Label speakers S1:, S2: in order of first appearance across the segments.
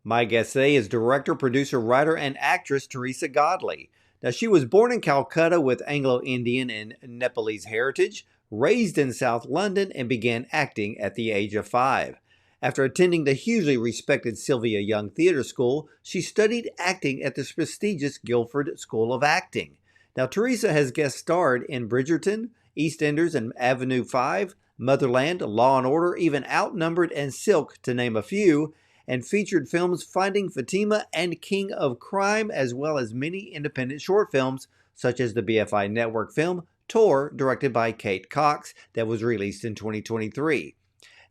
S1: My guest today is director, producer, writer, and actress Theresa Godly. Now, she was born in Calcutta with Anglo-Indian and Nepalese heritage, raised in South London, and began acting at the age of 5. After attending the hugely respected Sylvia Young Theatre School, she studied acting at the prestigious Guildford School of Acting. Now, Theresa has guest starred in Bridgerton, EastEnders, and Avenue 5, Motherland, Law and Order, even Outnumbered, and Silk, to name a few, and featured films Finding Fatima and King of Crime, as well as many independent short films, such as the BFI Network film Tor, directed by Kate Cox, that was released in 2023.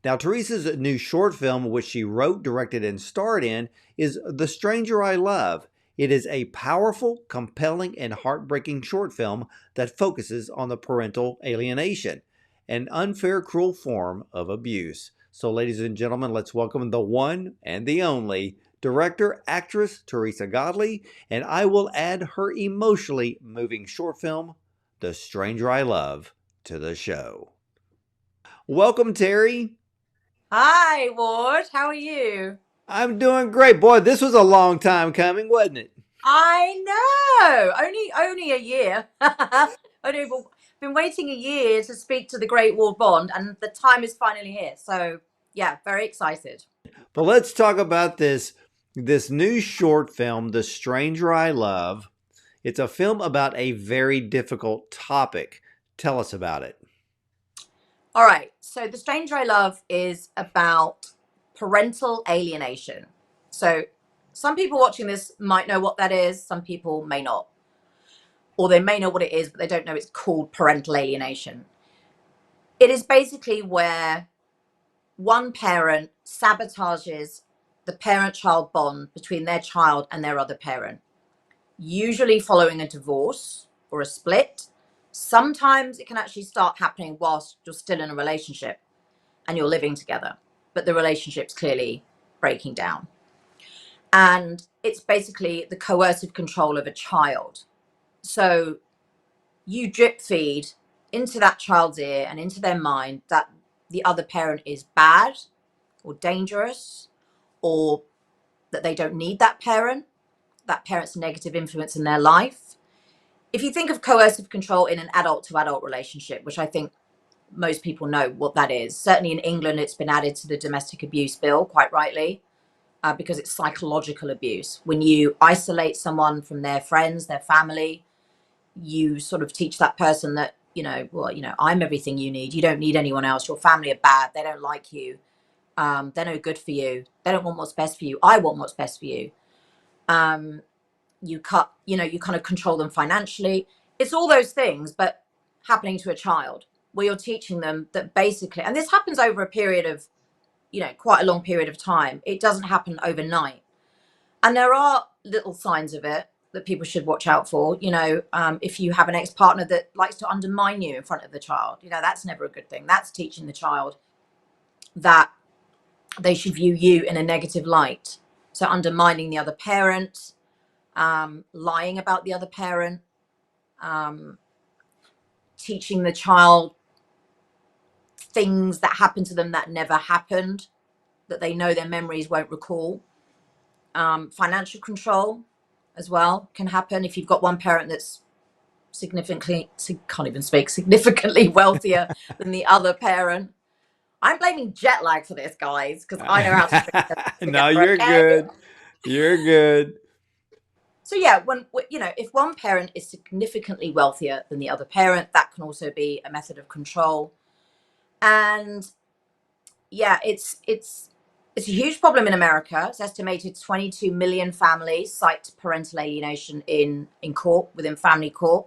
S1: Now, Theresa's new short film, which she wrote, directed, and starred in, is The Stranger I Love. It is a powerful, compelling, and heartbreaking short film that focuses on the parental alienation, an unfair, cruel form of abuse. So, ladies and gentlemen, let's welcome the one and the only director, actress Theresa Godly, and I will add her emotionally moving short film, The Stranger I Love, to the show. Welcome, Terry.
S2: Hi, Ward. How are you?
S1: I'm doing great. Boy, this was a long time coming, wasn't it?
S2: I know. Only a year. Only been waiting a year to speak to the great Ward Bond, and the time is finally here. So yeah, very excited.
S1: But let's talk about this new short film, The Stranger I Love. It's a film about a very difficult topic. Tell us about it.
S2: All right. So The Stranger I Love is about parental alienation. So some people watching this might know what that is. Some people may not, or they may know what it is, but they don't know it's called parental alienation. It is basically where one parent sabotages the parent-child bond between their child and their other parent, usually following a divorce or a split. Sometimes it can actually start happening whilst you're still in a relationship and you're living together, but the relationship's clearly breaking down. And it's basically the coercive control of a child. So you drip feed into that child's ear and into their mind that the other parent is bad or dangerous, or that they don't need that parent's negative influence in their life. If you think of coercive control in an adult to adult relationship, which I think most people know what that is, certainly in England, it's been added to the domestic abuse bill, quite rightly, because it's psychological abuse. When you isolate someone from their friends, their family, you sort of teach that person that, I'm everything you need. You don't need anyone else. Your family are bad. They don't like you. They're no good for you. They don't want what's best for you. I want what's best for you. You kind of control them financially. It's all those things, but happening to a child where you're teaching them that basically, and this happens over a period of, quite a long period of time. It doesn't happen overnight. And there are little signs of it that people should watch out for. If you have an ex-partner that likes to undermine you in front of the child, that's never a good thing. That's teaching the child that they should view you in a negative light. So undermining the other parent, lying about the other parent, teaching the child things that happened to them that never happened, that they know their memories won't recall. Financial control as well can happen if you've got one parent that's significantly wealthier than the other parent. I'm blaming jet lag for this, guys, because I know how to string sentences
S1: No,
S2: together.
S1: you're
S2: Okay.
S1: good. You're good.
S2: So yeah, if one parent is significantly wealthier than the other parent, that can also be a method of control. And yeah, it's a huge problem in America. It's estimated 22 million families cite parental alienation in court, within family court.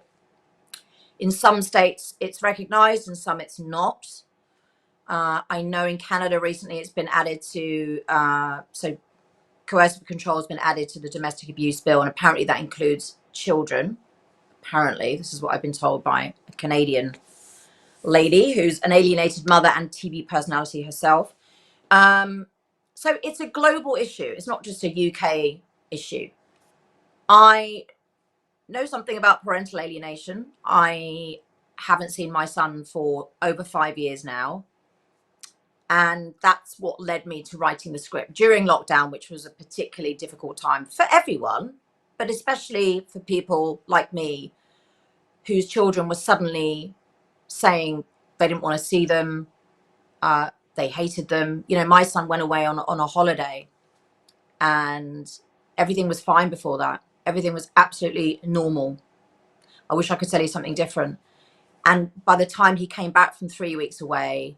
S2: In some states, it's recognized, in some it's not. I know in Canada recently it's been added to, so coercive control has been added to the domestic abuse bill, and apparently that includes children. Apparently, this is what I've been told by a Canadian lady who's an alienated mother and TV personality herself. So it's a global issue. It's not just a UK issue. I know something about parental alienation. I haven't seen my son for over 5 years now. And that's what led me to writing the script during lockdown, which was a particularly difficult time for everyone, but especially for people like me whose children were suddenly saying they didn't want to see them. They hated them. You know, my son went away on a holiday and everything was fine before that. Everything was absolutely normal. I wish I could tell you something different. And by the time he came back from 3 weeks away,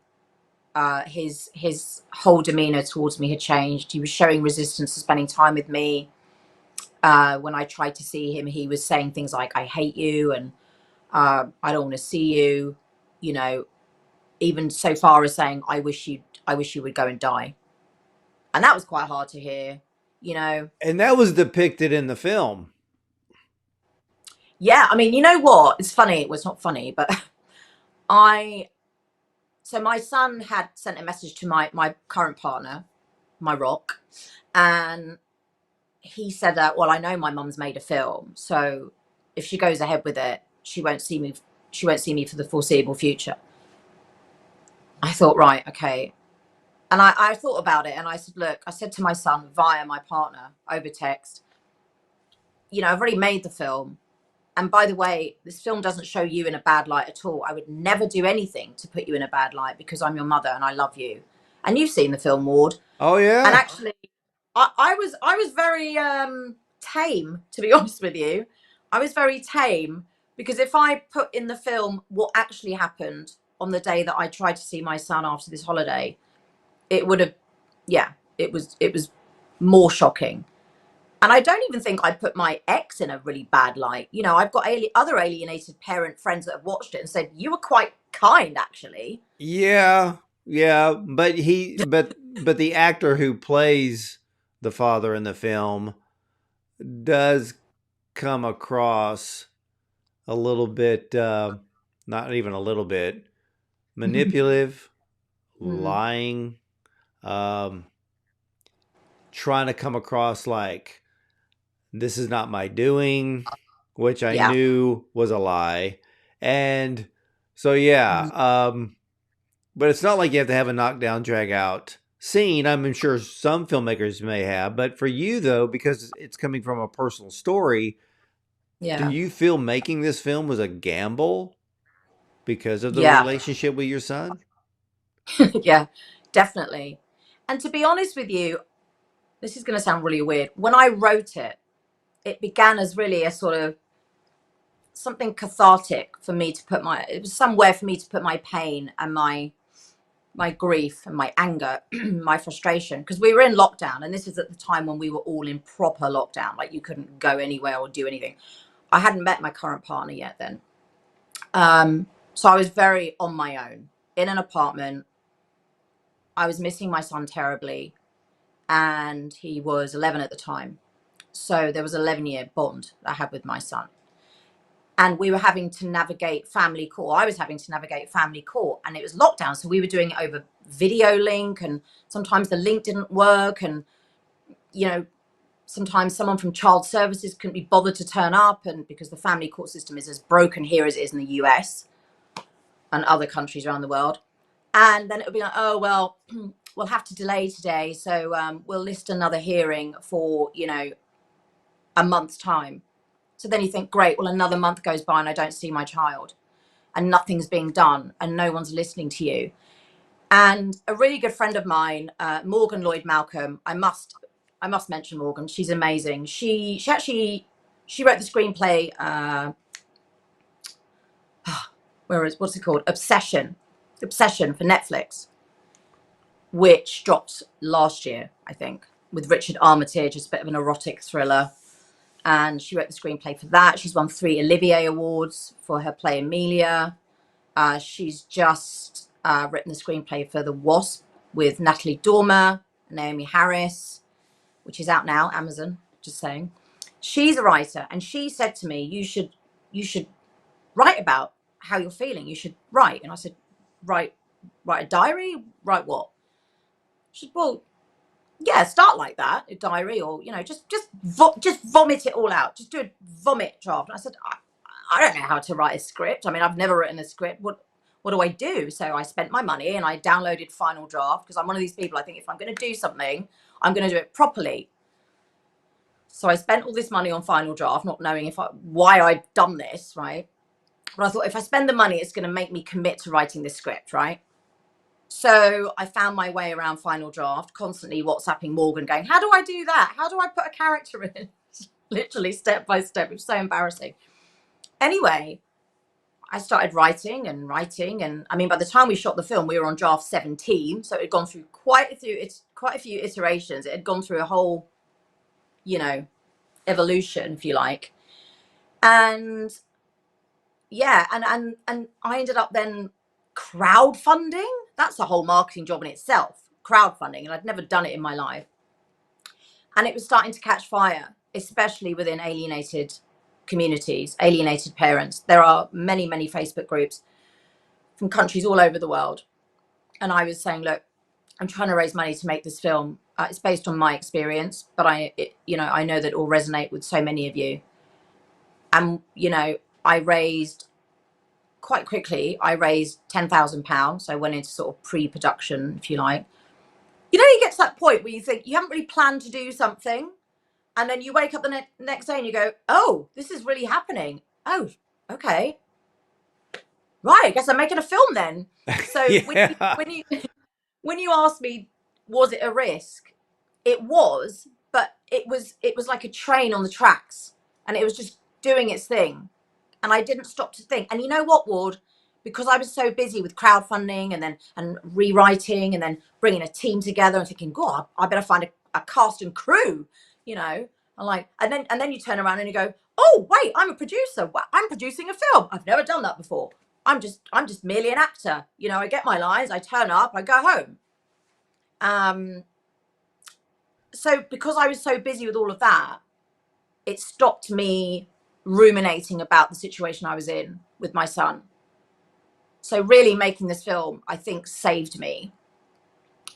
S2: his whole demeanor towards me had changed. He was showing resistance to spending time with me. When I tried to see him, he was saying things like, I hate you, and I don't want to see you, you know, even so far as saying, I wish you would go and die. And that was quite hard to hear, you know.
S1: And that was depicted in the film.
S2: Yeah, I mean, you know what? It's funny. It was not funny, but I, so my son had sent a message to my current partner, my rock, and he said that, well, I know my mum's made a film, so if she goes ahead with it, she won't see me. She won't see me for the foreseeable future. I thought, right, okay. And I thought about it and I said, look, I said to my son via my partner over text, you know, I've already made the film. And by the way, this film doesn't show you in a bad light at all. I would never do anything to put you in a bad light because I'm your mother and I love you. And you've seen the film, Maud.
S1: Oh
S2: And
S1: yeah.
S2: actually, I was very tame, to be honest with you. I was very tame because if I put in the film what actually happened on the day that I tried to see my son after this holiday, it would have, yeah, it was more shocking. And I don't even think I'd put my ex in a really bad light. You know, I've got other alienated parent friends that have watched it and said, you were quite kind, actually.
S1: Yeah. Yeah, but the actor who plays the father in the film does come across a little bit, not even a little bit, manipulative,
S2: Mm,
S1: lying, um, trying to come across like this is not my doing, which I
S2: yeah.
S1: knew was a lie. And so, yeah,
S2: Mm,
S1: but it's not like you have to have a knockdown, drag out scene. I'm sure some filmmakers may have, but for you, though, because it's coming from a personal story, do
S2: yeah.
S1: you feel making this film was a gamble because of the
S2: Yeah.
S1: relationship with your son?
S2: Yeah, definitely. And to be honest with you, this is going to sound really weird. When I wrote it, it began as really a sort of something cathartic for me to put my, it was somewhere for me to put my pain and my grief and my anger, my frustration, because we were in lockdown and this is at the time when we were all in proper lockdown, like you couldn't go anywhere or do anything. I hadn't met my current partner yet then. So I was very on my own in an apartment. I was missing my son terribly and he was 11 at the time. So there was an 11-year bond I had with my son. And we were having to navigate family court. I was having to navigate family court and it was lockdown. So we were doing it over video link and sometimes the link didn't work. And, you know, sometimes someone from child services couldn't be bothered to turn up. And because the family court system is as broken here as it is in the US and other countries around the world. And then it would be like, oh, well, we'll have to delay today. So we'll list another hearing for, you know, a month's time. So then you think, great, well, another month goes by and I don't see my child and nothing's being done and no one's listening to you. And a really good friend of mine, Morgan Lloyd Malcolm, I must mention Morgan. She's amazing. She actually she wrote the screenplay. What's it called? Obsession for Netflix, which dropped last year, I think, with Richard Armitage. It's a bit of an erotic thriller. And she wrote the screenplay for that. She's won 3 Olivier Awards for her play Amelia. She's just written the screenplay for The Wasp with Natalie Dormer and Naomi Harris, which is out now, Amazon, just saying. She's a writer, and she said to me, you should write about how you're feeling. You should write. And I said, write a diary? Write what? She said, well, yeah, start like that, a diary, or you know, just vomit it all out. Just do a vomit draft. And I said, I don't know how to write a script. I mean, I've never written a script. what do I do? So I spent my money and I downloaded Final Draft, because I'm one of these people, I think if I'm going to do something, I'm going to do it properly. So I spent all this money on Final Draft, not knowing why I'd done this, right? But I thought, if I spend the money, it's going to make me commit to writing this script, right? So I found my way around Final Draft, constantly WhatsApping Morgan, going, how do I do that? How do I put a character in? Literally step by step. It was so embarrassing. Anyway, I started writing. And I mean, by the time we shot the film, we were on draft 17. So it had gone through quite a few iterations. It had gone through a whole, evolution, if you like. And yeah, and I ended up then crowdfunding. That's a whole marketing job in itself, crowdfunding. And I'd never done it in my life. And it was starting to catch fire, especially within alienated communities, alienated parents. There are many, many Facebook groups from countries all over the world. And I was saying, look, I'm trying to raise money to make this film. It's based on my experience, but I know that it will resonate with so many of you. And, I raised quite quickly, I raised £10,000. So I went into sort of pre-production, if you like. You get to that point where you think you haven't really planned to do something. And then you wake up the next day and you go, oh, this is really happening. Oh, okay. Right, I guess I'm making a film then. So
S1: Yeah.
S2: when you asked me, was it a risk? It was, but it was like a train on the tracks, and it was just doing its thing. And I didn't stop to think. And you know what, Ward? Because I was so busy with crowdfunding and rewriting and then bringing a team together and thinking, God, I better find a cast and crew, and then you turn around and you go, oh, wait, I'm a producer. I'm producing a film. I've never done that before. I'm just merely an actor. I get my lines, I turn up, I go home. So because I was so busy with all of that, it stopped me ruminating about the situation I was in with my son. So really making this film, I think, saved me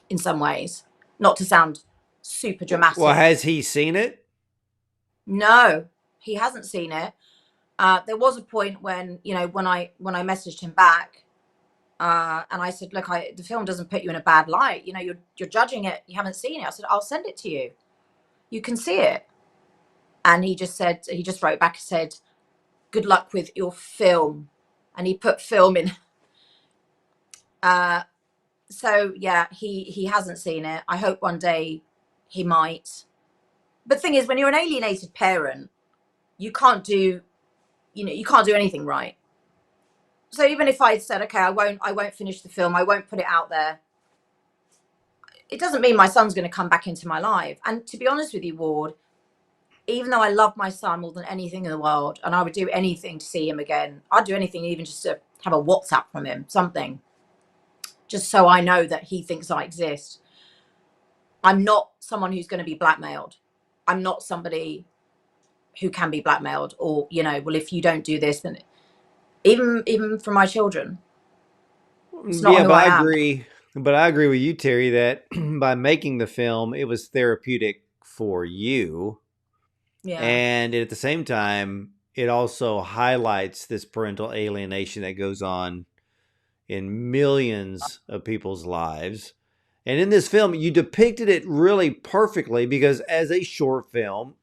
S2: in some ways. Not to sound super
S1: Well,
S2: dramatic.
S1: has he seen it?
S2: No, he hasn't seen it. There was a point when, when I messaged him back, and I said, look, the film doesn't put you in a bad light. You're judging it. You haven't seen it. I said, I'll send it to you. You can see it. And he just wrote back and said, good luck with your film. And he put film in. So yeah, he hasn't seen it. I hope one day he might. But the thing is, when you're an alienated parent, you can't do anything right. So even if I said, okay, I won't finish the film, I won't put it out there, it doesn't mean my son's going to come back into my life. And to be honest with you, Ward, even though I love my son more than anything in the world, and I would do anything to see him again, I'd do anything even just to have a WhatsApp from him, something, just so I know that he thinks I exist. I'm not someone who's going to be blackmailed. I'm not somebody who can be blackmailed, or, well, if you don't do this, then even for my children, it's not
S1: Yeah,
S2: who
S1: but
S2: I
S1: I
S2: am.
S1: agree. But I agree with you, Terry, that by making the film, it was therapeutic for you.
S2: Yeah.
S1: And at the same time, it also highlights this parental alienation that goes on in millions of people's lives. And in this film, you depicted it really perfectly because as a short film,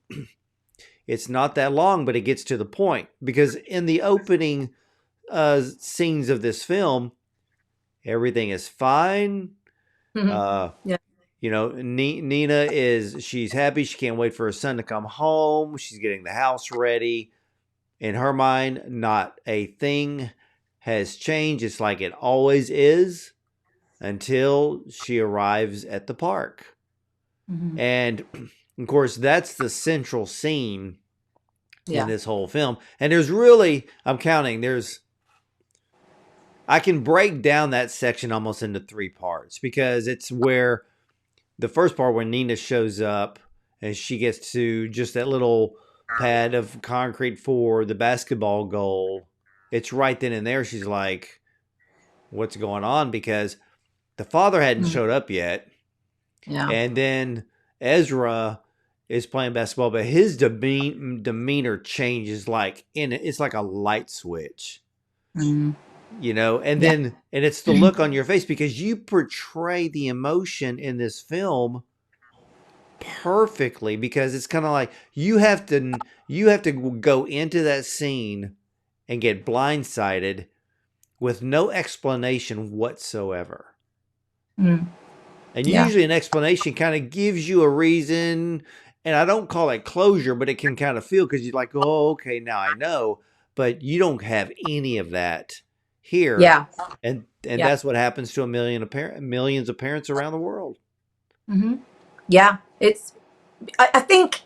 S1: it's not that long, but it gets to the point. Because in the opening scenes of this film, everything is fine. Uh,
S2: Yeah.
S1: Nina she's happy. She can't wait for her son to come home. She's getting the house ready. In her mind, not a thing has changed. It's like it always is until she arrives at the park.
S2: Mm-hmm.
S1: And of course, that's the central scene in
S2: Yeah.
S1: this whole film. And there's really, I'm counting, I can break down that section almost into three parts because it's where the first part when Nina shows up and she gets to just that little pad of concrete for the basketball goal. It's right then and there. She's like, what's going on? Because the father hadn't
S2: Mm.
S1: showed up yet.
S2: Yeah.
S1: And then Ezra is playing basketball, but his demeanor changes it's like a light switch.
S2: Mm.
S1: And
S2: Yeah.
S1: then, and it's the look on your face because you portray the emotion in this film perfectly, because it's kind of like you have to go into that scene and get blindsided with no explanation whatsoever.
S2: Mm.
S1: And
S2: Yeah.
S1: usually an explanation kind of gives you a reason. And I don't call it closure, but it can kind of feel, because you're like, oh, okay, now I know. But you don't have any of that here.
S2: Yeah.
S1: And
S2: Yeah.
S1: that's what happens to millions of parents around the world.
S2: Hmm. Yeah. I think,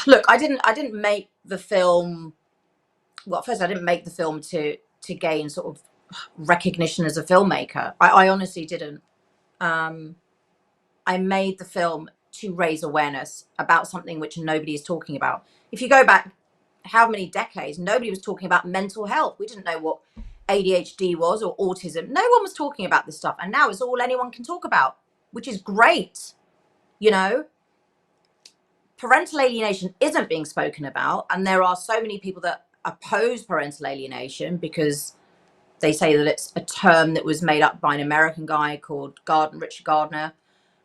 S2: look, I didn't make the film. Well, first, I didn't make the film to gain sort of recognition as a filmmaker. I honestly didn't. Um, I made the film to raise awareness about something which nobody is talking about. If you go back how many decades, nobody was talking about mental health. We didn't know what ADHD was or autism. No one was talking about this stuff. And now it's all anyone can talk about, which is great. You know, parental alienation isn't being spoken about. And there are so many people that oppose parental alienation because they say that it's a term that was made up by an American guy called Richard Gardner,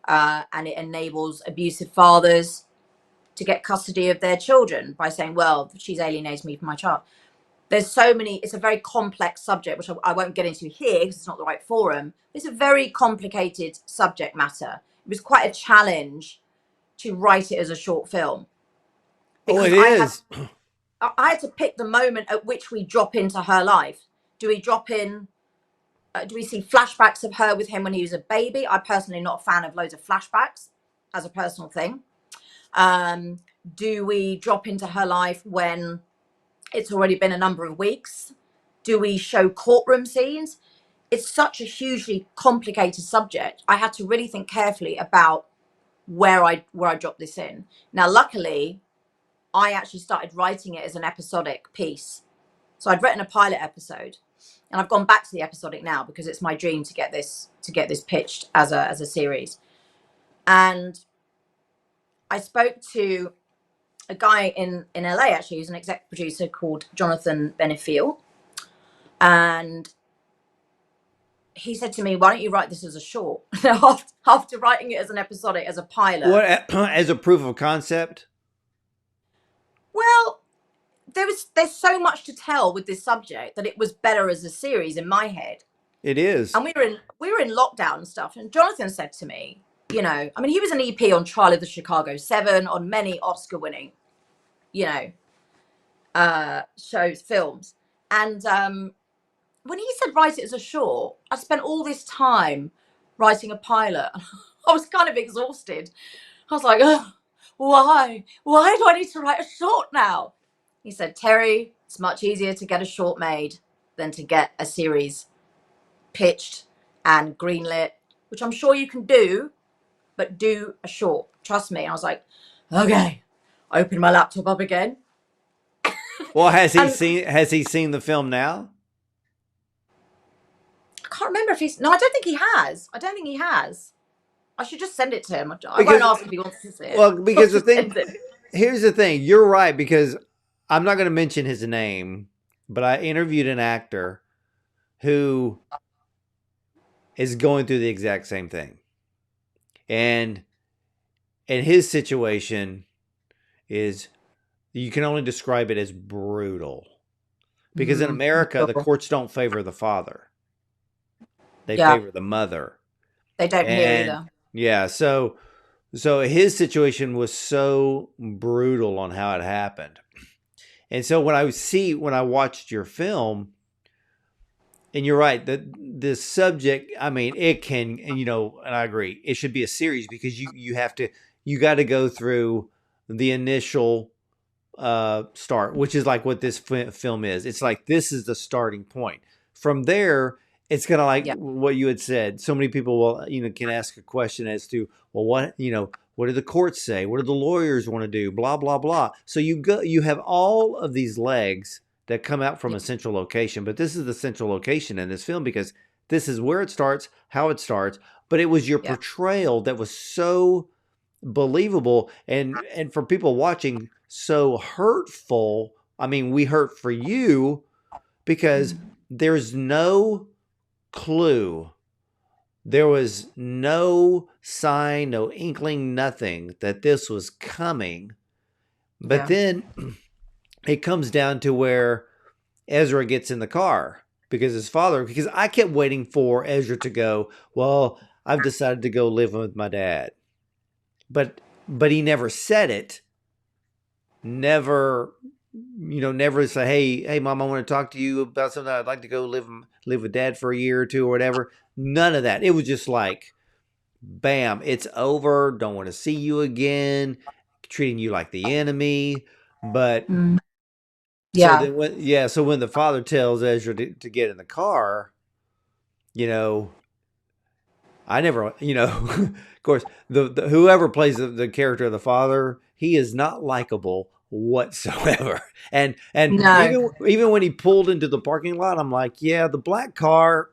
S2: and it enables abusive fathers to get custody of their children by saying, well, she's alienated me from my child. There's so many, it's a very complex subject, which I won't get into here because it's not the right forum. It's a very complicated subject matter. It was quite a challenge to write it as a short film
S1: Oh,
S2: because
S1: it is.
S2: I had to pick the moment at which we drop into her life. Do we drop in? Do we see flashbacks of her with him when he was a baby? I personally not a fan of loads of flashbacks as a personal thing. Um, do we drop into her life when it's already been a number of weeks? Do we show courtroom scenes? It's such a hugely complicated subject. I had to really think carefully about where I drop this in. Now, luckily, I actually started writing it as an episodic piece. So I'd written a pilot episode, and I've gone back to the episodic now because it's my dream to get this pitched as a series. And I spoke to a guy in LA, actually, who's an exec producer called Jonathan Benefiel. And he said to me, why don't you write this as a short? After writing it as an episodic, as a pilot.
S1: What, as a proof of concept?
S2: Well, there's so much to tell with this subject that it was better as a series in my head.
S1: It is.
S2: And we were in lockdown and stuff. And Jonathan said to me, I mean, he was an EP on Trial of the Chicago 7, on many Oscar winning, you know, shows, films. And when he said write it as a short, I spent all this time writing a pilot. I was kind of exhausted. I was like, oh, why? Why do I need to write a short now? He said, Terry, it's much easier to get a short made than to get a series pitched and greenlit, which I'm sure you can do, but do a short. Trust me. I was like, okay. I opened my laptop up again.
S1: Well,
S2: And
S1: has he seen the film now?
S2: I can't remember if he's. No, I don't think he has. I don't think he has. I should just send it to him. I won't
S1: Because,
S2: ask if he wants to see it.
S1: well,
S2: I'll
S1: because the
S2: just
S1: thing
S2: send it.
S1: here's the thing. You're right, because I'm not going to mention his name, but I interviewed an actor who is going through the exact same thing. And his situation is, you can only describe it as brutal. Because in America, the courts don't favor the father. They
S2: Yeah,
S1: favor the mother.
S2: they don't hear
S1: And
S2: either.
S1: yeah, so his situation was so brutal on how it happened. And so when I watched your film, and you're right, the subject, I mean, it can, and I agree, it should be a series, because you got to go through the initial start, which is like what this film is. It's like, this is the starting point. From there, it's kind of like
S2: Yeah,
S1: what you had said. So many people will, can ask a question as to, well, what do the courts say? What do the lawyers want to do? Blah, blah, blah. So you have all of these legs that come out from
S2: yeah,
S1: a central location, but this is the central location in this film, because this is where it starts, how it starts. But it was your
S2: yeah.
S1: portrayal that was so believable, and for people watching, so hurtful. I mean, we hurt for you, because
S2: Mm.
S1: there's no clue. There was no sign, no inkling, nothing that this was coming. But
S2: Yeah.
S1: then it comes down to where Ezra gets in the car because I kept waiting for Ezra to go, well, I've decided to go live with my dad. But he never said it. Never, never say, hey, mom, I want to talk to you about something. I'd like to go live with dad for a year or two or whatever. None of that. It was just like, bam, it's over. Don't want to see you again. Treating you like the enemy. But
S2: Mm.
S1: so
S2: Yeah.
S1: then so when the father tells Ezra to get in the car, you know, I never, of course, the whoever plays the character of the father, he is not likable whatsoever. And
S2: No.
S1: even when he pulled into the parking lot, I'm like, yeah, the black car,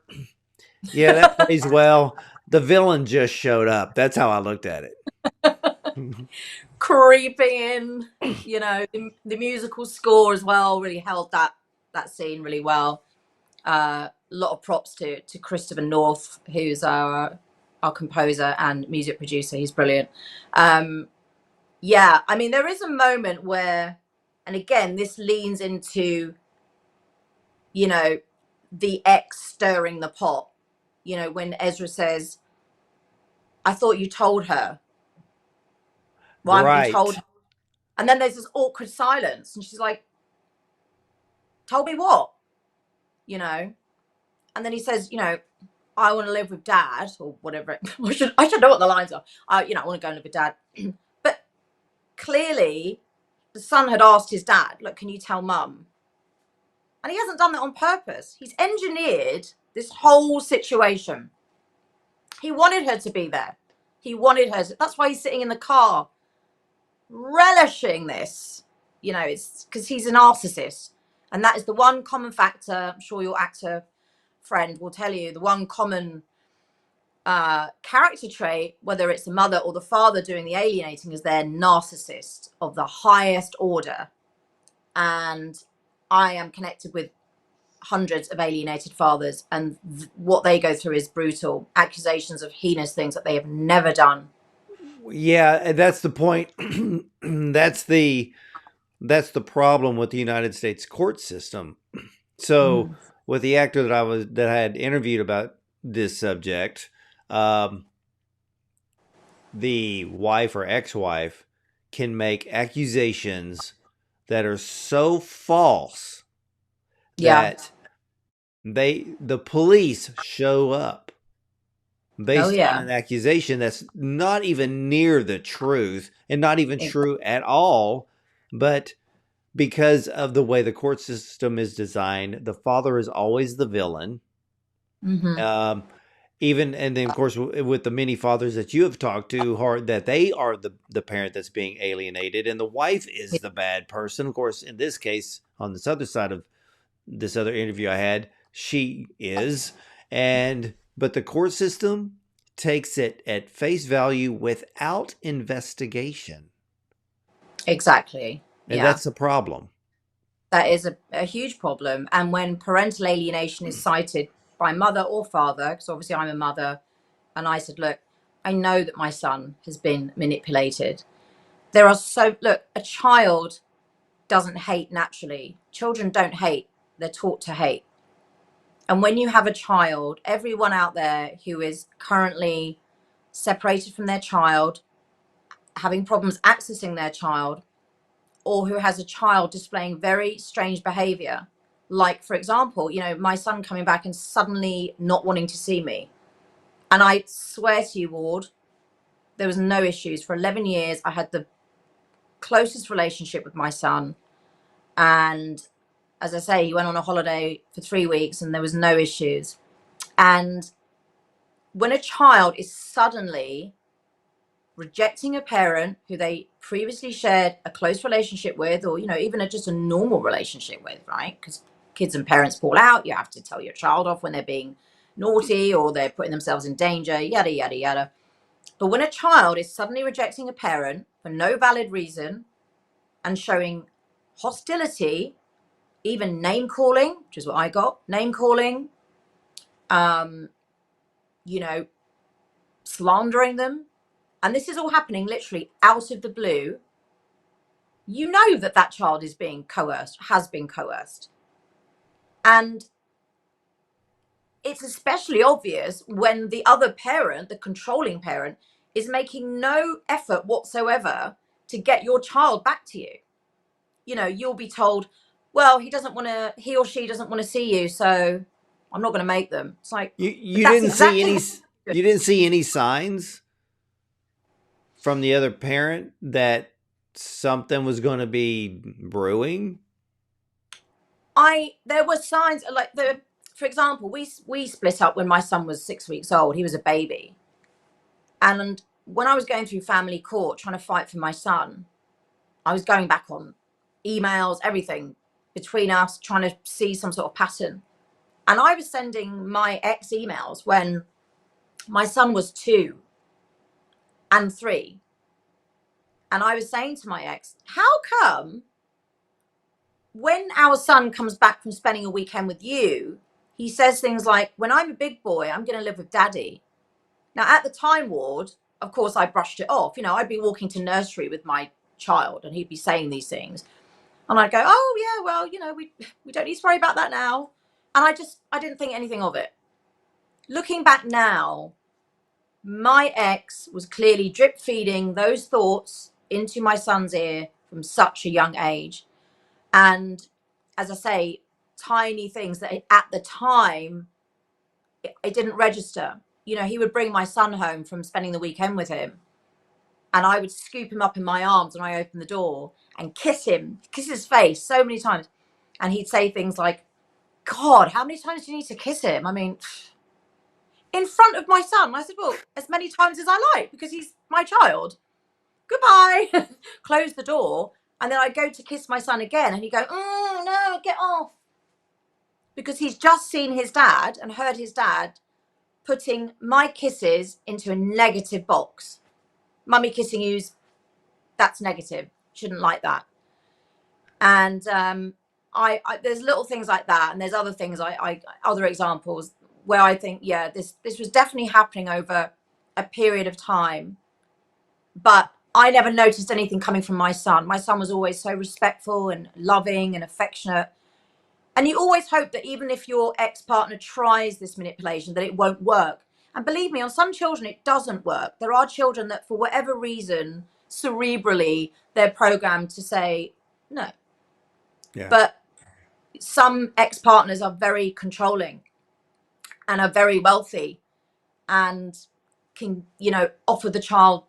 S1: yeah, that plays well. The villain just showed up. That's how I looked at it.
S2: Creeping in, the musical score as well really held that scene really well. A lot of props to Christopher North, who's our composer and music producer. He's brilliant. Yeah, I mean, there is a moment where, and again, this leans into, the ex stirring the pot. When Ezra says, I thought you told her. Why haven't you told
S1: Right.
S2: her? And then there's this awkward silence. And she's like, told me what? You know? And then he says, I want to live with dad or whatever. I should know what the lines are. I want to go and live with dad. But clearly, the son had asked his dad, look, can you tell mum? And he hasn't done that on purpose. He's engineered this whole situation. He wanted her to be there. He wanted her to. That's why he's sitting in the car, relishing this. It's because he's a narcissist. And that is the one common factor. I'm sure your actor friend will tell you the one common character trait, whether it's the mother or the father doing the alienating, is they're narcissist of the highest order. And I am connected with hundreds of alienated fathers, and what they go through is brutal. Accusations of heinous things that they have never done.
S1: Yeah, that's the point. That's the problem with the United States court system. So,
S2: Mm.
S1: with the actor that I had interviewed about this subject, um, the wife or ex-wife can make accusations that are so false
S2: Yeah.
S1: that the police show up
S2: Oh
S1: based on
S2: yeah.
S1: an accusation that's not even near the truth and not even true at all, but because of the way the court system is designed, the father is always the villain.
S2: Mm-hmm.
S1: Um, Even and then of course with the many fathers that you have talked to, that they are the parent that's being alienated, and the wife is the bad person. Of course, in this case, on this other side of this other interview I had, she is, and but the court system takes it at face value without investigation,
S2: Exactly.
S1: and
S2: Yeah.
S1: that's a problem.
S2: That is a huge problem. And when parental alienation is cited by mother or father, because obviously I'm a mother, and I said, look, I know that my son has been manipulated. Look, a child doesn't hate naturally. Children don't hate, they're taught to hate. And when you have a child, everyone out there who is currently separated from their child, having problems accessing their child, or who has a child displaying very strange behavior, like, for example, my son coming back and suddenly not wanting to see me. And I swear to you, Ward, there was no issues. For 11 years, I had the closest relationship with my son. And as I say, he went on a holiday for 3 weeks and there was no issues. And when a child is suddenly rejecting a parent who they previously shared a close relationship with, or even just a normal relationship with, right? Because kids and parents fall out, you have to tell your child off when they're being naughty or they're putting themselves in danger, yada yada yada. But when a child is suddenly rejecting a parent for no valid reason and showing hostility, even name calling, which is what I got, name calling, um, you know, slandering them. And this is all happening literally out of the blue. You know that that child is being coerced, has been coerced. And it's especially obvious when the other parent, the controlling parent, is making no effort whatsoever to get your child back to you. You know, you'll be told, well, he or she doesn't want to see you, so I'm not going to make them. It's like, but
S1: You
S2: that's
S1: didn't see
S2: exactly
S1: any
S2: what.
S1: you didn't see any signs from the other parent that something was going to be brewing?
S2: There were signs like for example, we split up when my son was 6 weeks old. He was a baby. And when I was going through family court trying to fight for my son, I was going back on emails, everything between us, trying to see some sort of pattern. And I was sending my ex emails when my son was 2 and 3. And I was saying to my ex, how come when our son comes back from spending a weekend with you, he says things like, when I'm a big boy, I'm going to live with daddy. Now, at the Time Ward, of course, I brushed it off. You know, I'd be walking to nursery with my child and he'd be saying these things. And I'd go, oh, yeah, well, you know, we don't need to worry about that now. And I didn't think anything of it. Looking back now, my ex was clearly drip feeding those thoughts into my son's ear from such a young age. And as I say, tiny things that at the time, it didn't register. You know, he would bring my son home from spending the weekend with him. And I would scoop him up in my arms when I opened the door and kiss his face so many times. And he'd say things like, God, how many times do you need to kiss him? I mean, in front of my son. I said, well, as many times as I like, because he's my child. Goodbye. Close the door. And then I go to kiss my son again. And he'd go, oh, no, get off. Because he's just seen his dad and heard his dad putting my kisses into a negative box. Mummy kissing you's, that's negative. Shouldn't like that. And I there's little things like that, and there's other things other examples where I think, yeah, this was definitely happening over a period of time, but I never noticed anything coming from my son. My son was always so respectful and loving and affectionate. And you always hope that even if your ex-partner tries this manipulation, that it won't work. And believe me, on some children, it doesn't work. There are children that, for whatever reason, cerebrally, they're programmed to say no.
S1: Yeah.
S2: But some ex-partners are very controlling and are very wealthy and can, you know, offer the child,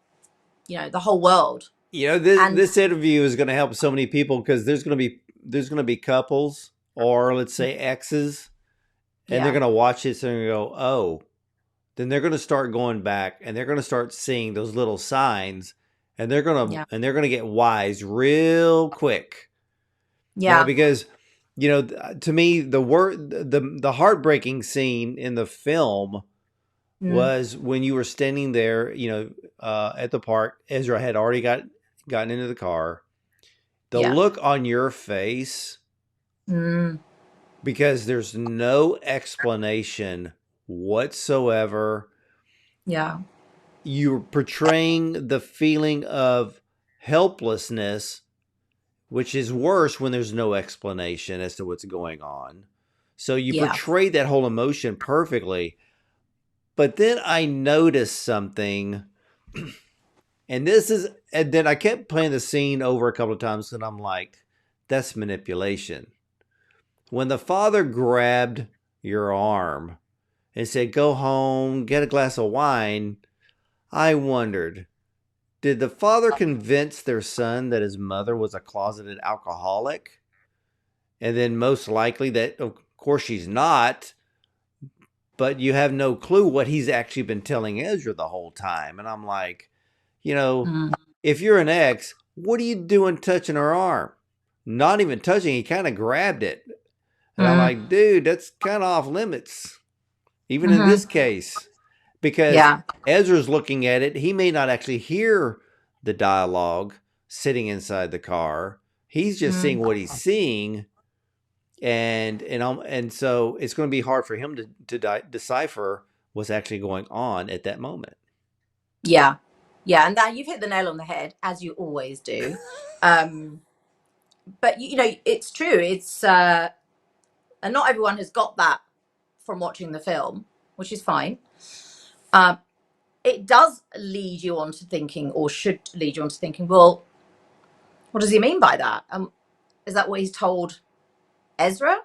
S2: you know, the whole world.
S1: You know,
S2: And
S1: this interview is going to help so many people because there's going to be couples or let's say exes, and they're
S2: yeah,
S1: going to watch this and go, oh, then they're going to start going back and they're going to start seeing those little signs, and
S2: yeah,
S1: they're going to get wise real quick. You know,
S2: yeah,
S1: because you know, to me, the heartbreaking scene in the film
S2: mm,
S1: was when you were standing there, you know, at the park. Ezra had already gotten into the car. The
S2: yeah,
S1: look on your face,
S2: mm,
S1: because there's no explanation whatsoever.
S2: yeah,
S1: You're portraying the feeling of helplessness, which is worse when there's no explanation as to what's going on. So you
S2: yeah,
S1: portray that whole emotion perfectly. But then I noticed something, and then I kept playing the scene over a couple of times, and I'm like, that's manipulation. When the father grabbed your arm and said, go home, get a glass of wine, I wondered, did the father convince their son that his mother was a closeted alcoholic? And then most likely that, of course, she's not, but you have no clue what he's actually been telling Ezra the whole time. And I'm like, you know,
S2: mm,
S1: if you're an ex, what are you doing touching her arm? Not even touching, he kind of grabbed it. And I'm
S2: mm,
S1: like, dude, that's kind of off limits, even in
S2: mm-hmm,
S1: this case, because
S2: yeah,
S1: Ezra's looking at it. He may not actually hear the dialogue sitting inside the car. He's just seeing
S2: mm,
S1: what he's seeing. and so it's going to be hard for him to decipher what's actually going on at that moment.
S2: Yeah. Yeah. And that you've hit the nail on the head, as you always do. Um, but it's true. And not everyone has got that from watching the film, which is fine. Um, it does lead you on to thinking, or should lead you on to thinking, well, what does he mean by that? Is that what he's told Ezra?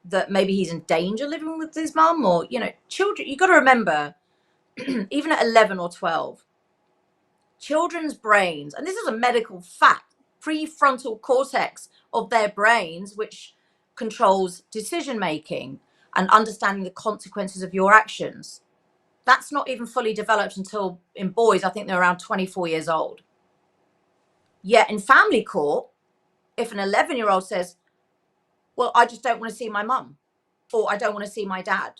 S2: That maybe he's in danger living with his mum? Or, children, you got to remember, even at 11 or 12, children's brains, and this is a medical fact, prefrontal cortex of their brains, which controls decision making and understanding the consequences of your actions, that's not even fully developed until, in boys, I think they're around 24 years old. Yet in family court, if an 11-year-old says, well, I just don't want to see my mum, or I don't want to see my dad,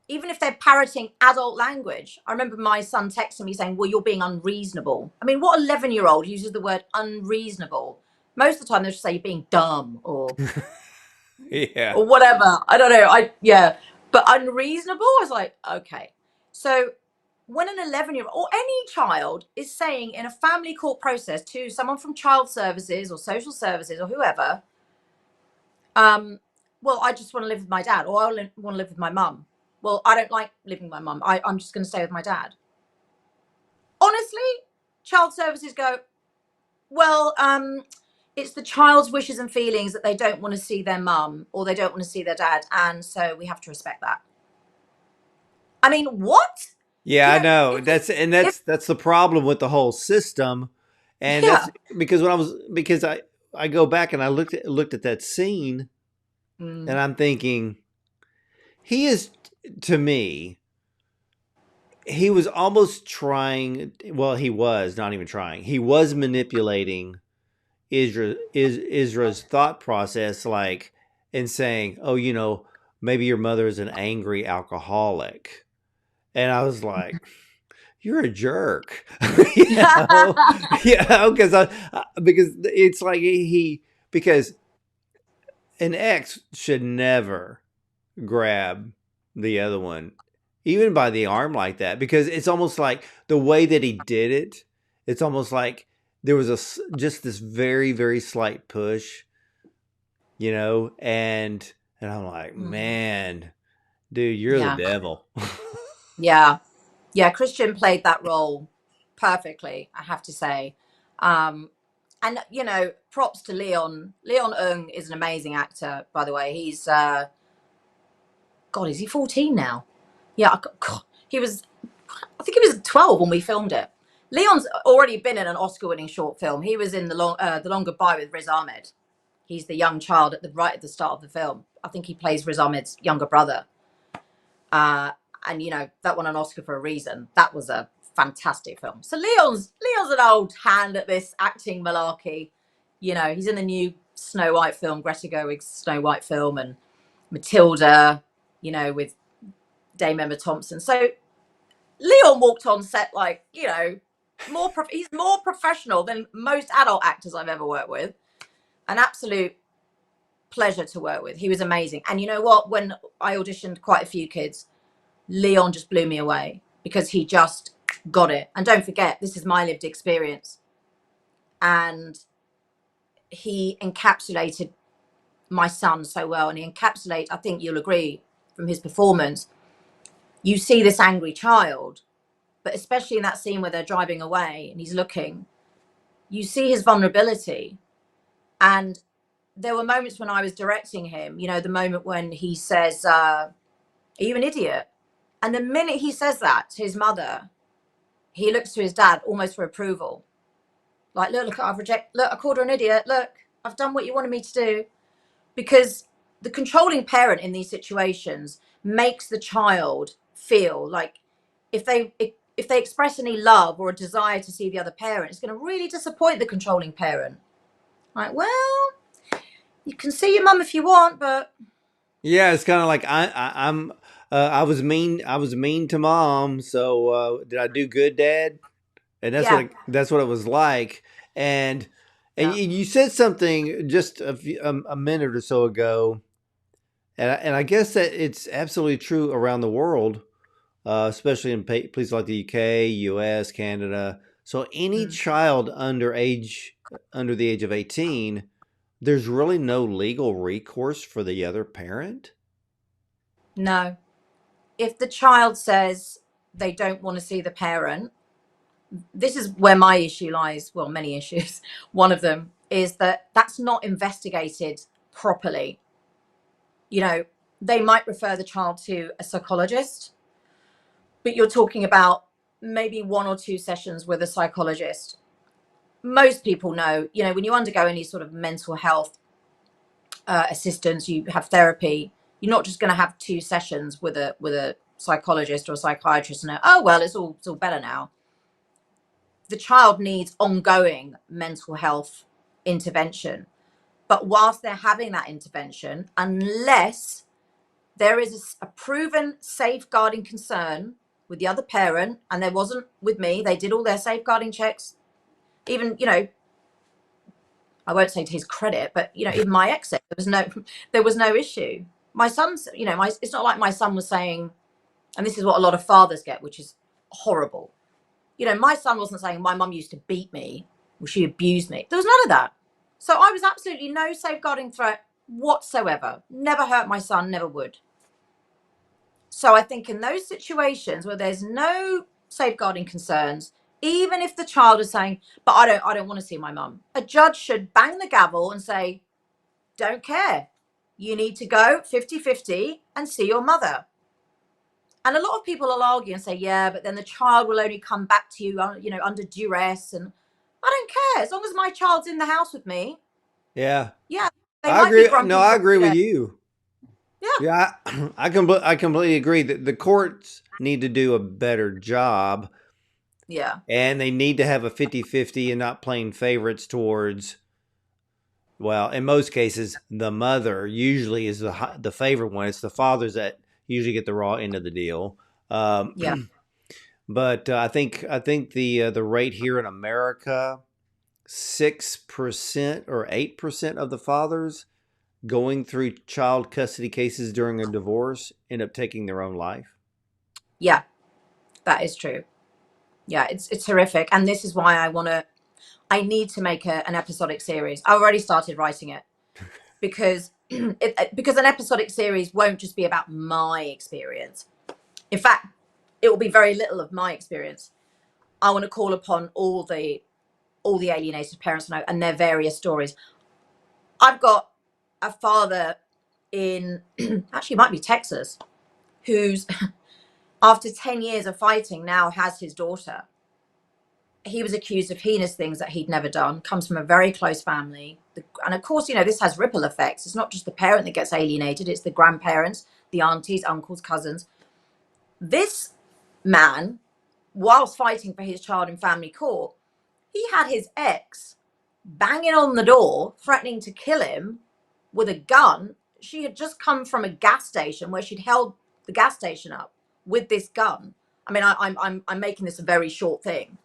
S2: even if they're parroting adult language. I remember my son texting me saying, well, you're being unreasonable. I mean, what 11-year-old uses the word unreasonable? Most of the time they'll just say you're being dumb or
S1: Yeah.
S2: or whatever. I don't know. Yeah. But unreasonable, I was like, okay. So when an 11-year-old or any child is saying in a family court process to someone from child services or social services or whoever, well, I just want to live with my dad, or I want to live with my mum. Well, I don't like living with my mum. I'm just going to stay with my dad. Honestly, child services go, well, it's the child's wishes and feelings that they don't want to see their mum or they don't want to see their dad, and so we have to respect that. I mean, what?
S1: Yeah,
S2: You
S1: I
S2: know,
S1: know.
S2: if if
S1: That's the problem with the whole system. And that's
S2: yeah.
S1: because I go back and I looked at that scene
S2: Mm,
S1: and I'm thinking he is, to me, he was almost trying, well, he was not even trying. He was manipulating Isra's thought process, like, and saying, "Oh, maybe your mother is an angry alcoholic." And I was like, "You're a jerk," you know, because it's like because an ex should never grab the other one, even by the arm like that, because it's almost like the way that he did it. It's almost like there was just this very, very slight push, and I'm like,
S2: mm,
S1: man, dude, you're the
S2: yeah,
S1: devil.
S2: yeah, yeah. Christian played that role perfectly, I have to say. Um, and props to Leon. Leon Ung is an amazing actor, by the way. He's God, is he 14 now? Yeah, God, he was. I think he was 12 when we filmed it. Leon's already been in an Oscar-winning short film. He was in the Long Goodbye with Riz Ahmed. He's the young child right at the start of the film. I think he plays Riz Ahmed's younger brother. Uh, and that won an Oscar for a reason. That was a fantastic film. So Leon's an old hand at this acting malarkey. He's in the new Snow White film, Greta Gerwig's Snow White film, and Matilda. With Dame Emma Thompson. So Leon walked on set like he's more professional than most adult actors I've ever worked with. An absolute pleasure to work with. He was amazing. And you know what? When I auditioned quite a few kids, Leon just blew me away because he just got it. And don't forget, this is my lived experience. And he encapsulated my son so well. And I think you'll agree from his performance, you see this angry child, but especially in that scene where they're driving away and he's looking, you see his vulnerability. And there were moments when I was directing him, the moment when he says, are you an idiot? And the minute he says that to his mother, he looks to his dad almost for approval. Like, look, I called her an idiot. Look, I've done what you wanted me to do. Because the controlling parent in these situations makes the child feel like if they express any love or a desire to see the other parent, it's going to really disappoint the controlling parent. Like, well, you can see your mum if you want, but
S1: Yeah, it's kind of like I'm. I was mean. I was mean to mom. So did I do good, Dad? And
S2: yeah,
S1: that's what it was like. And And
S2: Yeah.
S1: you said something just a minute or so ago, and I guess that it's absolutely true around the world, especially in places like the UK, US, Canada. So any
S2: Mm.
S1: child under the age of 18, there's really no legal recourse for the other parent.
S2: No. If the child says they don't want to see the parent, this is where my issue lies. Well, many issues. One of them is that that's not investigated properly. You know, they might refer the child to a psychologist, but you're talking about maybe 1 or 2 sessions with a psychologist. Most people know, when you undergo any sort of mental health assistance, you have therapy. You're not just going to have 2 sessions with a psychologist or a psychiatrist and oh well, it's all better now. The child needs ongoing mental health intervention. But whilst they're having that intervention, unless there is a proven safeguarding concern with the other parent, and there wasn't with me, they did all their safeguarding checks. Even, I won't say to his credit, but even my exit, there was no issue. My son's, it's not like my son was saying, and this is what a lot of fathers get, which is horrible. My son wasn't saying my mum used to beat me or she abused me. There was none of that. So I was absolutely no safeguarding threat whatsoever. Never hurt my son, never would. So I think in those situations where there's no safeguarding concerns, even if the child is saying, but I don't want to see my mum, a judge should bang the gavel and say, don't care. You need to go 50-50 and see your mother. And a lot of people will argue and say, yeah, but then the child will only come back to you, under duress. And I don't care. As long as my child's in the house with me,
S1: Yeah,
S2: yeah, they
S1: I
S2: might be
S1: agree. No,
S2: grumpy
S1: I
S2: for
S1: agree
S2: a few
S1: with
S2: days.
S1: you.
S2: Yeah,
S1: Yeah, I completely agree that the courts need to do a better job,
S2: yeah,
S1: and they need to have a 50-50 and not playing favorites towards, well, in most cases, the mother usually is the favorite one. It's the fathers that usually get the raw end of the deal.
S2: yeah,
S1: But I think the rate here in America, 6% or 8% of the fathers going through child custody cases during a divorce end up taking their own life.
S2: yeah, that is true. Yeah, it's horrific. And this is why I need to make an episodic series. I already started writing it because because an episodic series won't just be about my experience. In fact, it will be very little of my experience. I want to call upon all the alienated parents I know and their various stories. I've got a father in actually it might be Texas who's after 10 years of fighting now has his daughter. He was accused of heinous things that he'd never done, comes from a very close family. And of course, this has ripple effects. It's not just the parent that gets alienated, it's the grandparents, the aunties, uncles, cousins. This man, whilst fighting for his child in family court, he had his ex banging on the door, threatening to kill him with a gun. She had just come from a gas station where she'd held the gas station up with this gun. I mean, I'm making this a very short thing,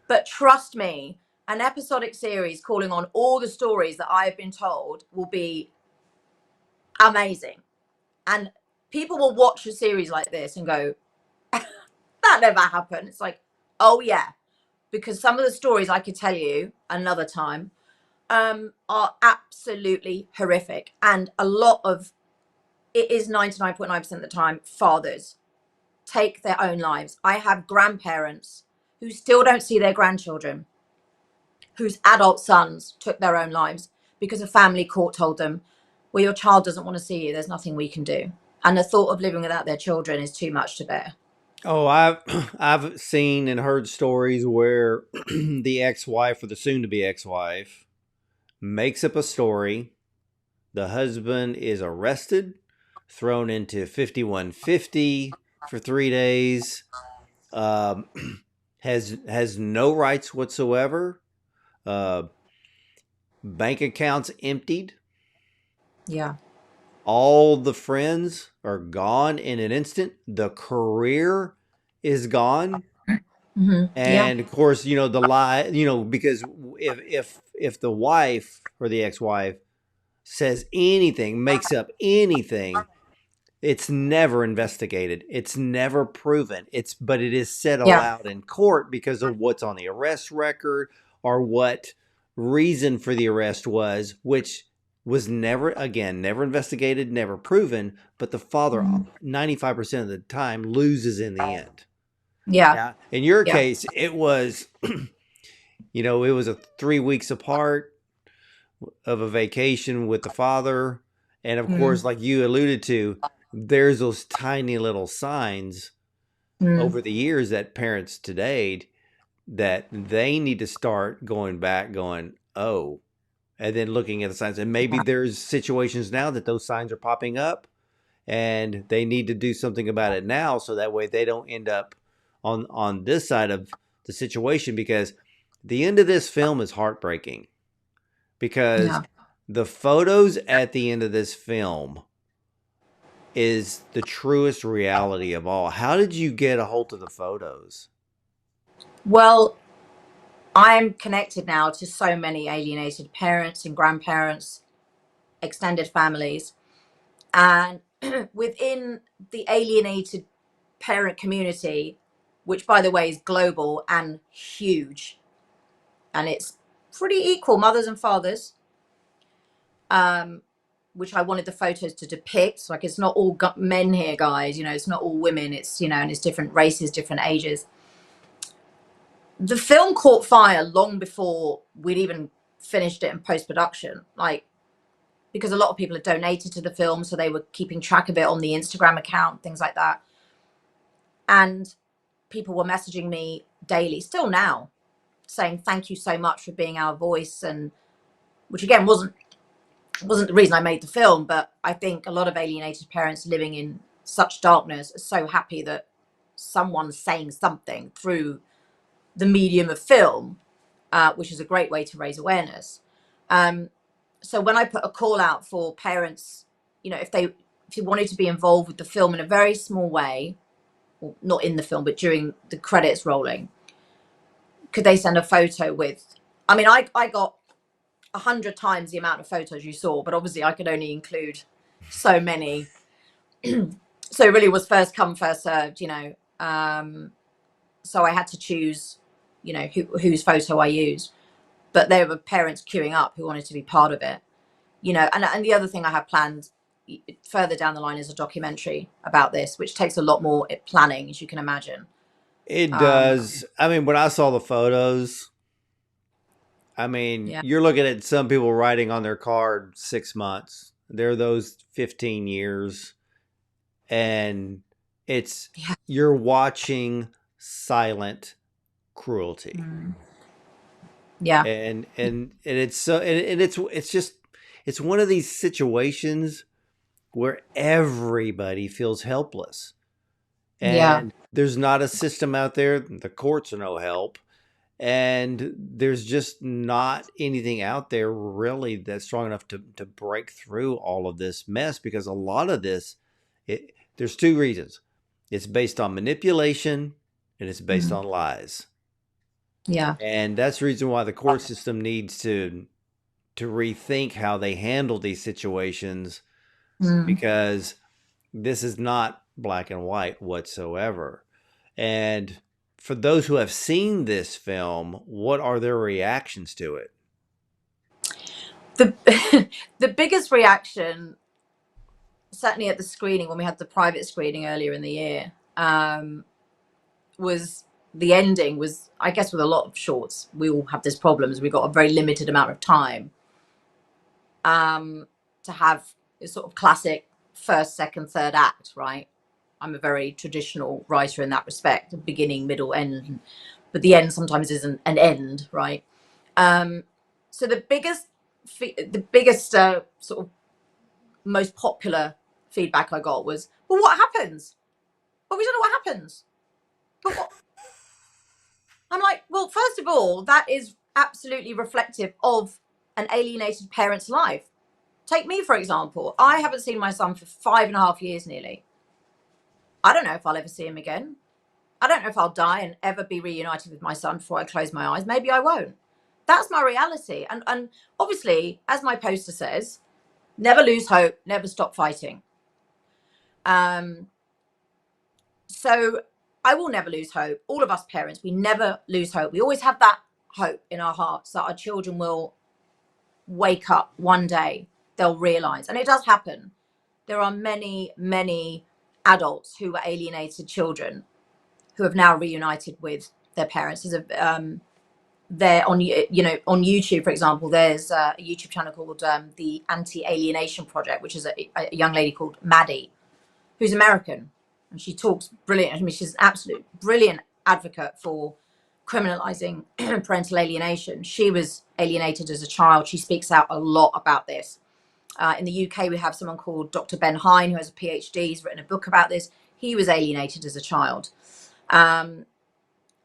S2: but trust me, an episodic series calling on all the stories that I have been told will be amazing. And people will watch a series like this and go, that never happened. It's like, oh yeah, because some of the stories I could tell you another time are absolutely horrific. And a lot of it is 99.9% of the time, fathers take their own lives. I have grandparents who still don't see their grandchildren, whose adult sons took their own lives because a family court told them, well, your child doesn't want to see you. There's nothing we can do. And the thought of living without their children is too much to bear.
S1: Oh, I've I've seen and heard stories where the ex-wife or the soon-to-be ex-wife makes up a story. The husband is arrested, thrown into 5150 for 3 days, um, has no rights whatsoever. Uh, Bank accounts emptied.
S2: Yeah.
S1: All the friends are gone in an instant. The career is gone.
S2: Yeah.
S1: And of course, the lie, because if if the wife or the ex-wife says anything, makes up anything, it's never investigated. It's never proven. But it is said
S2: Yeah.
S1: aloud in court because of what's on the arrest record or what reason for the arrest was, which was never, again, never investigated, never proven. But the father, 95% of the time, loses in the end.
S2: Yeah.
S1: Now, in your
S2: Yeah.
S1: case, it was, it was a 3 weeks apart of a vacation with the father. And of
S2: Mm.
S1: course, like you alluded to, there's those tiny little signs
S2: Mm.
S1: over the years that parents today that they need to start going back, going, oh, and then looking at the signs. And maybe there's situations now that those signs are popping up and they need to do something about it now so that way they don't end up on this side of the situation, because the end of this film is heartbreaking, because
S2: Yeah.
S1: the photos at the end of this film is the truest reality of all. How did you get a hold of the photos?
S2: Well, I'm connected now to so many alienated parents and grandparents, extended families, and within the alienated parent community, which by the way is global and huge, and it's pretty equal, mothers and fathers, which I wanted the photos to depict. Like, it's not all men here, guys. It's not all women. It's, and it's different races, different ages. The film caught fire long before we'd even finished it in post-production. Like, because a lot of people had donated to the film, so they were keeping track of it on the Instagram account, things like that. And people were messaging me daily, still now, saying thank you so much for being our voice, and which again wasn't the reason I made the film, but I think a lot of alienated parents living in such darkness are so happy that someone's saying something through the medium of film, which is a great way to raise awareness. So when I put a call out for parents, if you wanted to be involved with the film in a very small way, well, not in the film, but during the credits rolling, could they send a photo with, I got 100 times the amount of photos you saw, but obviously I could only include so many. So it really was first come, first served, so I had to choose, whose photo I used. But there were parents queuing up who wanted to be part of it, and the other thing I have planned further down the line is a documentary about this, which takes a lot more planning, as you can imagine.
S1: It
S2: Um,
S1: does. I mean, when I saw the photos,
S2: yeah,
S1: you're looking at some people writing on their card 6 months. There are those 15 years. And
S2: yeah,
S1: you're watching silent cruelty.
S2: yeah,
S1: And it's so, and it's just, it's one of these situations where everybody feels helpless.
S2: yeah.
S1: And there's not a system out there. The courts are no help. And there's just not anything out there really that's strong enough to break through all of this mess, because a lot of this, there's two reasons. It's based on manipulation and it's based
S2: Mm.
S1: on lies.
S2: Yeah.
S1: And that's the reason why the court system needs to rethink how they handle these situations,
S2: Mm.
S1: because this is not black and white whatsoever. And for those who have seen this film, what are their reactions to it?
S2: The the biggest reaction, certainly at the screening when we had the private screening earlier in the year, was the ending. Was, I guess, with a lot of shorts, we all have this problem, is we've got a very limited amount of time to have a sort of classic first, second, third act, right? I'm a very traditional writer in that respect, beginning, middle, end, but the end sometimes isn't an end, right? So the biggest sort of most popular feedback I got was, well, what happens? But we don't know what happens. But what? I'm like, well, first of all, that is absolutely reflective of an alienated parent's life. Take me, for example. I haven't seen my son for 5.5 years nearly. I don't know if I'll ever see him again. I don't know if I'll die and ever be reunited with my son before I close my eyes. Maybe I won't. that's my reality. And obviously, as my poster says, never lose hope, never stop fighting. Um, so I will never lose hope. All of us parents, we never lose hope. We always have that hope in our hearts that our children will wake up one day, they'll realize, and it does happen. There are many, many adults who were alienated children who have now reunited with their parents. They're on, on YouTube, for example. There's a YouTube channel called the Anti-Alienation Project, which is a young lady called Maddie, who's American, and she talks brilliant. I mean, she's an absolute brilliant advocate for criminalizing parental alienation. She was alienated as a child. She speaks out a lot about this. In the UK, we have someone called Dr. Ben Hine, who has a PhD. He's written a book about this. He was alienated as a child.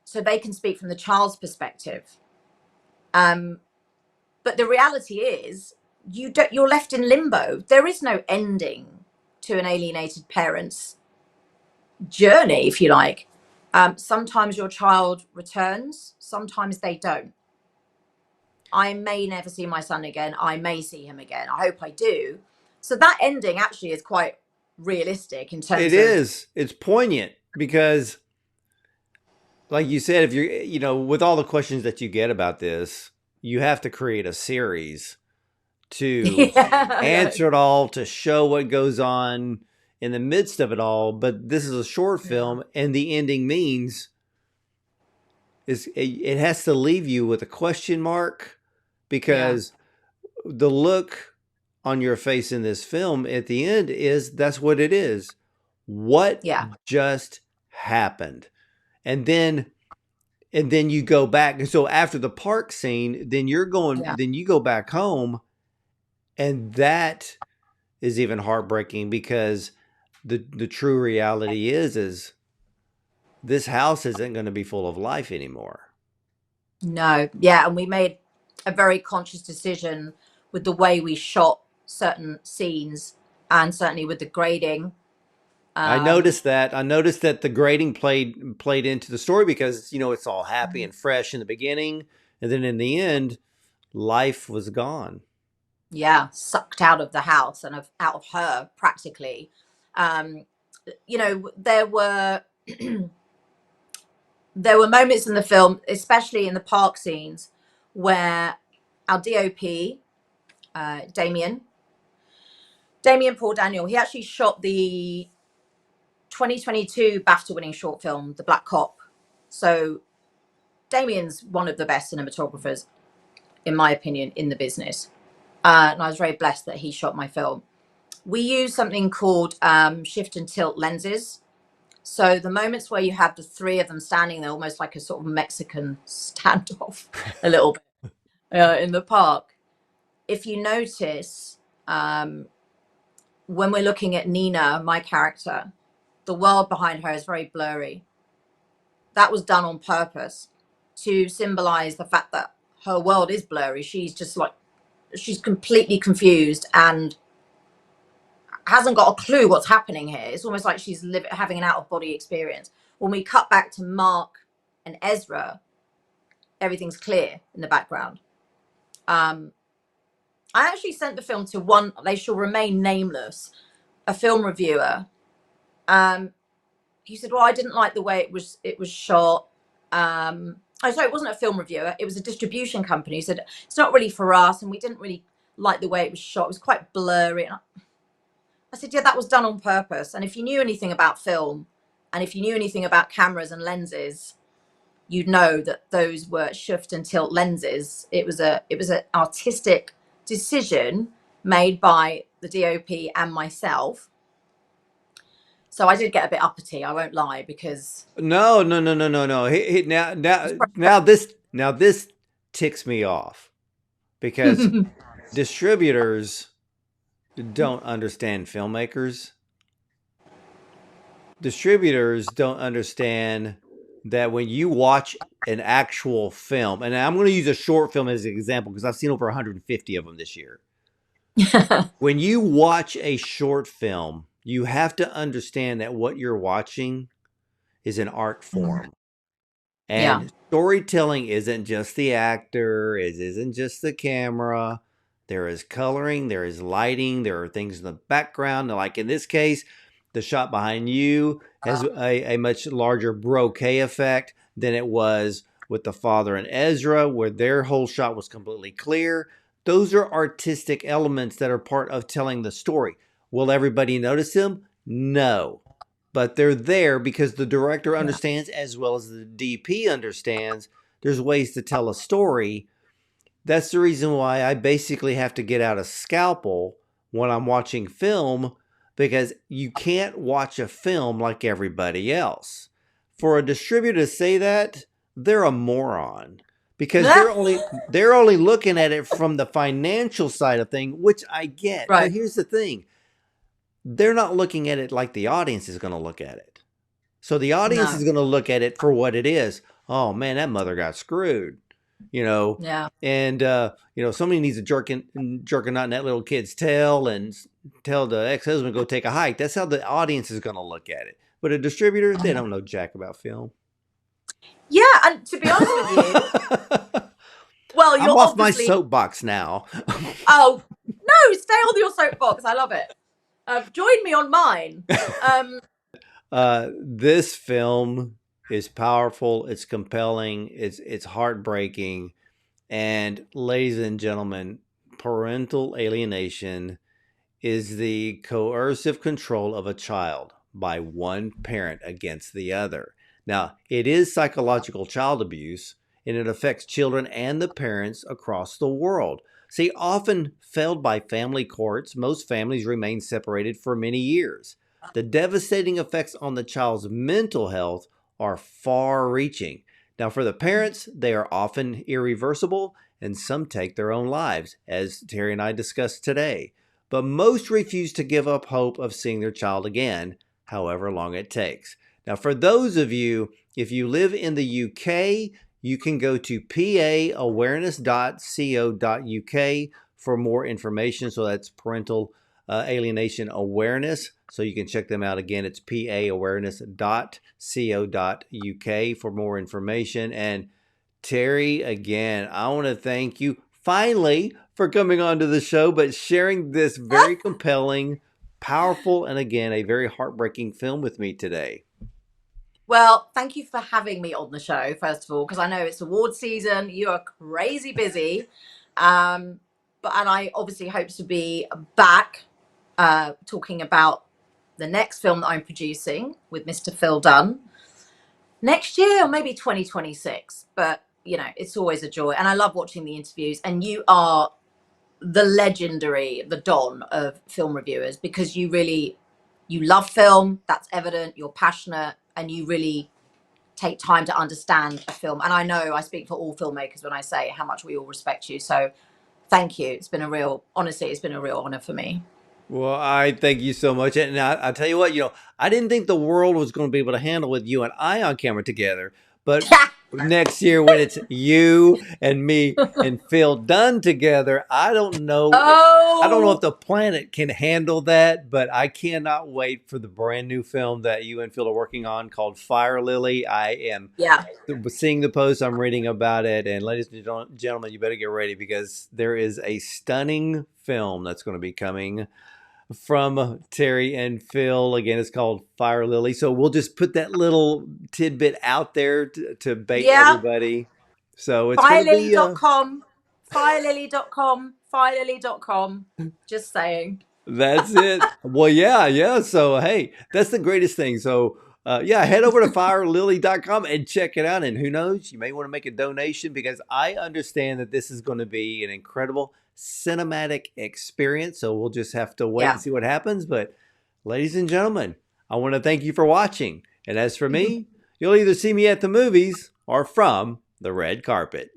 S2: So they can speak from the child's perspective. But the reality is, you're left in limbo. There is no ending to an alienated parent's journey, if you like. Sometimes your child returns, sometimes they don't. I may never see my son again. I may see him again. I hope I do. So that ending actually is quite realistic in terms
S1: It
S2: of.
S1: is. It's poignant because, like you said, if you're, with all the questions that you get about this, you have to create a series to
S2: Yeah,
S1: answer it all, to show what goes on in the midst of it all. But this is a short film, and the ending means it has to leave you with a question mark, because the look on your face in this film at the end is, that's what it is. What
S2: yeah,
S1: just happened? And then you go back. And so after the park scene, then
S2: yeah.
S1: then you go back home, and that is even heartbreaking, because the true reality is this house isn't going to be full of life anymore.
S2: No, yeah, and we made a very conscious decision with the way we shot certain scenes, and certainly with the grading.
S1: I
S2: Um,
S1: noticed that. I noticed that the grading played into the story, because it's all happy and fresh in the beginning, and then in the end, life was gone.
S2: yeah, sucked out of the house and out of her practically. Um, there were there were moments in the film, especially in the park scenes, where our DOP, Damien Paul Daniel, he actually shot the 2022 BAFTA winning short film, The Black Cop. So Damien's one of the best cinematographers, in my opinion, in the business. And I was very blessed that he shot my film. We use something called shift and tilt lenses. So the moments where you have the three of them standing there, almost like a sort of Mexican standoff, a little bit in the park. If you notice, when we're looking at Nina, my character, the world behind her is very blurry. That was done on purpose to symbolize the fact that her world is blurry. She's just like, she's completely confused and hasn't got a clue what's happening here. It's almost like she's having an out-of-body experience. When we cut back to Mark and Ezra, everything's clear in the background. I actually sent the film to one, they shall remain nameless, a film reviewer. He said, well, I didn't like the way it was shot. Oh, sorry, it wasn't a film reviewer. It was a distribution company. He said, it's not really for us, and we didn't really like the way it was shot. It was quite blurry. And I said, yeah, that was done on purpose. And if you knew anything about film, and if you knew anything about cameras and lenses, you'd know that those were shift and tilt lenses. It was an artistic decision made by the DOP and myself. So I did get a bit uppity, I won't lie, because
S1: No, no, no, no, no, no. Now this ticks me off, because distributors don't understand filmmakers. Distributors don't understand that when you watch an actual film, and I'm going to use a short film as an example because I've seen over 150 of them this year. When you watch a short film, you have to understand that what you're watching is an art form.
S2: yeah,
S1: And Storytelling isn't just the actor, it isn't just the camera. There is coloring, there is lighting, there are things in the background. Like in this case, the shot behind you has a much larger bokeh effect than it was with the father and Ezra, where their whole shot was completely clear. Those are artistic elements that are part of telling the story. Will everybody notice them? No, but they're there because the director
S2: Yeah.
S1: understands, as well as the DP understands, there's ways to tell a story. That's the reason why I basically have to get out a scalpel when I'm watching film, because you can't watch a film like everybody else. For a distributor to say that, they're a moron, because they're only looking at it from the financial side of thing, which I get. But
S2: Right.
S1: here's the thing, they're not looking at it like the audience is going to look at it. So the audience
S2: No.
S1: is going to look at it for what it is. Oh man, that mother got screwed, you know.
S2: Yeah.
S1: And somebody needs to jerking out that little kid's tail and tell the ex-husband to go take a hike. That's how the audience is going to look at it. But a distributor, they don't know jack about film.
S2: Yeah, and to be honest with you, well,
S1: I'm
S2: you're
S1: off my
S2: obviously.
S1: soapbox now.
S2: Oh no, stay on your soapbox. I love it. Join me on mine.
S1: This film is powerful. It's compelling. It's heartbreaking. And ladies and gentlemen, parental alienation is the coercive control of a child by one parent against the other. Now, it is psychological child abuse, and it affects children and the parents across the world. See, often failed by family courts, most families remain separated for many years. The devastating effects on the child's mental health are far reaching. Now, for the parents, they are often irreversible, and some take their own lives, as Terry and I discussed today. But most refuse to give up hope of seeing their child again, however long it takes. Now, for those of you, if you live in the UK, you can go to paawareness.co.uk for more information. So that's Parental Alienation Awareness. So you can check them out again. It's paawareness.co.uk for more information. And Terry, again, I want to thank you finally for coming on to the show, but sharing this very compelling, powerful, and again, a very heartbreaking film with me today.
S2: Well, thank you for having me on the show, first of all, because I know it's award season. You are crazy busy. And I obviously hope to be back talking about the next film that I'm producing with Mr. Phil Dunn next year, or maybe 2026. But, it's always a joy. And I love watching the interviews. And you are the Don of film reviewers, because you love film. That's evident. You're passionate, and you really take time to understand a film. And I know I speak for all filmmakers when I say how much we all respect you. So thank you. Honestly, it's been a real honor for me.
S1: Well, I thank you so much. And I tell you what, I didn't think the world was going to be able to handle with you and I on camera together. But next year, when it's you and me and Phil Dunn together, I don't know. I don't know if
S2: Oh,
S1: the planet can handle that, but I cannot wait for the brand new film that you and Phil are working on called Fire Lily. I am
S2: yeah.
S1: seeing the post, I'm reading about it. And ladies and gentlemen, you better get ready, because there is a stunning film that's going to be coming from Terry and Phil. Again, it's called Fire Lily. So we'll just put that little tidbit out there to bait
S2: Yeah.
S1: everybody. So it's going to be,
S2: Firelily.com. Firelily.com. Firelily.com. Just saying.
S1: that's it. Well, yeah. So, hey, that's the greatest thing. So, yeah, head over to firelily.com and check it out. And who knows, you may want to make a donation, because I understand that this is going to be an incredible cinematic experience. So we'll just have to wait
S2: Yeah.
S1: and see what happens. But ladies and gentlemen, I want to thank you for watching. And as for me, you'll either see me at the movies or from the red carpet.